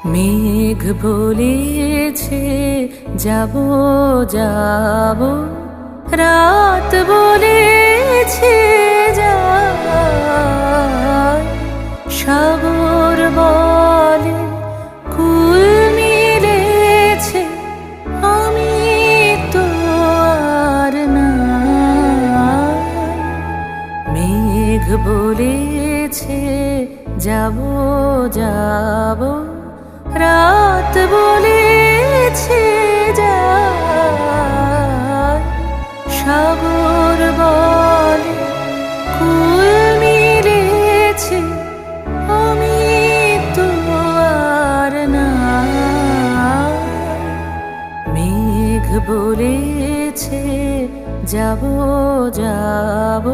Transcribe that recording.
মেঘ বলেছে যাব যাব, রাত বলেছে যায়, সাগর বলে কুল মিলেছে, আমি তো আর নাই। মেঘ বলেছে যাব যাব, রাত বলেছে যায়, সাগর বলে কুল মিলেছে, আমি তো আর নাই। মেঘ বলেছে যাব যাব।